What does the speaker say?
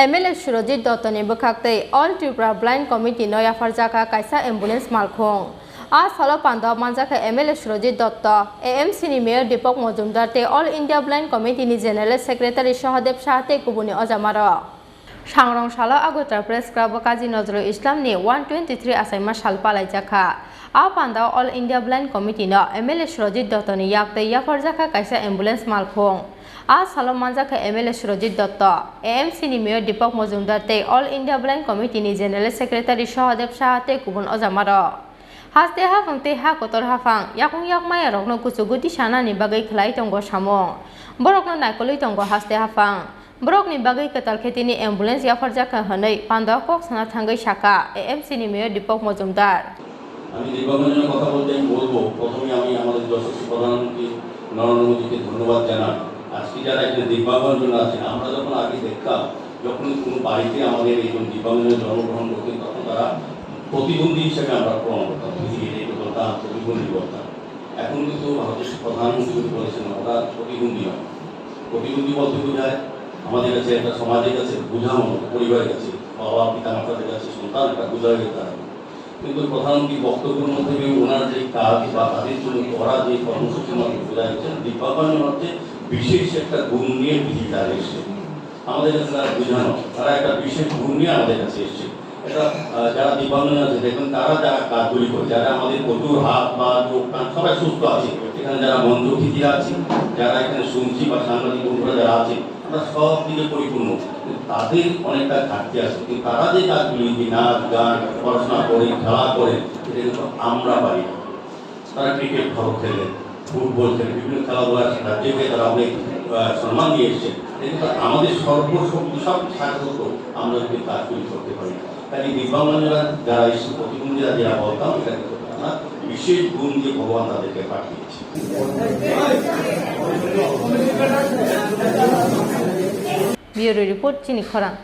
MLA Surojit Dotoni Bukakte All Tripura Blind Committee Noya Farjaka Kaisa Ambulance Malkhong Salo Panda Manjaka MLA Surojit Dotto AMC ni Mayor Dipok Mojumdar te All India Blind Committee ni General Secretary Shahadev Shahate Kubuni Ojamaro Sangrong Shala Agota Press Club Kaji Nazrul Islam ni 123 Asaima Shalpalai Jaka Panda All India Blind Committee no MLA Surojit Dotoni Yakte Yafarjaka Kaisa Ambulance Malkhong Salo Manjaka MLA Surojit Dotto AMC ni Mayor Dipok Mojumdar te All India Blind Committee ni General Secretary Shahadev Shahate Kubun Ojamaro Haste hafang te ha kotor hafang yakung yak maya rokno kusuguti sana ni bagai khlai tonggo samo borokno naikoli tonggo haste hafang borok ni bagai ketal kheti ni ambulance ya farjaka hanai panda kok sana thangai shaka AMC ni Mayor Dipok Mojumdar আমি দিবাগঞ্জনের কথা বলতে বলবো প্রথমে আমি আমাদের যশস্বী প্রধানমন্ত্রী নরেন্দ্র মোদীকে ধন্যবাদ জানাই আজকে যারা এখানে দিবাগঞ্জন আছে আমরা যখন আগে দেখতাম যখন কোনো বাড়িতে আমাদের এইরকম দিবাগঞ্জনে জন্মগ্রহণ করতেন তখন তারা প্রতিবন্ধী হিসেবে আমরা প্রমাণ করতাম প্রতিবন্ধী করতাম এখন কিন্তু ভারতের প্রধানমন্ত্রী বলেছেন ওরা প্রতিবন্ধী নয় প্রতিবন্ধী বলতে বোঝায় আমাদের কাছে একটা সমাজের কাছে বোঝানো পরিবারের কাছে বাবা পিতা মাতাদের কাছে সন্তান একটা বোঝা হয়ে দাঁড়ায় কিন্তু প্রধানমন্ত্রী বক্তব্যের মধ্যে ওনার যে কাজ বা তাদের জন্য করা যে কর্মসূচির মধ্যে বোঝা যাচ্ছে দিব্যাঙ্গনের মধ্যে বিশেষ একটা গুণ নিয়ে ডিজিটাল এসছে আমাদের কাছে তারা বোঝানো তারা একটা বিশেষ গুণ নিয়ে আমাদের কাছে এসছে এটা যারা দিব্যাঙ্গন আছে দেখুন তারা যারা কাজগুলি করে যারা আমাদের প্রচুর হাত বা চোখ কান সবাই সুস্থ আছে এখানে যারা মঞ্চকৃতিরা আছে যারা এখানে শুনছি বা সাংবাদিক বন্ধুরা যারা আছে আমরা সব দিকে পরিপূর্ণ তাদের অনেকটা ঘাটতি আছে কিন্তু তারা যে কাজগুলি নাচ গান পড়াশোনা করে খেলা করে সেটা কিন্তু আমরা পারি না তারা ক্রিকেট ভালো খেলে ফুটবল খেলে বিভিন্ন খেলাধুলার রাজ্যকে তারা অনেক সম্মান দিয়ে এসছে কিন্তু আমাদের সর্বশক্তি সব সাহায্য আমরা যদি কাজগুলি করতে পারি তাই দিব্যাঙ্গনরা যারা এসে প্রতিবন্ধীরা যারা বলতাম এটা কিন্তু আমরা বিশেষ গুণ দিয়ে ভগবান তাদেরকে পাঠিয়েছি Bureau Report Chini Khorang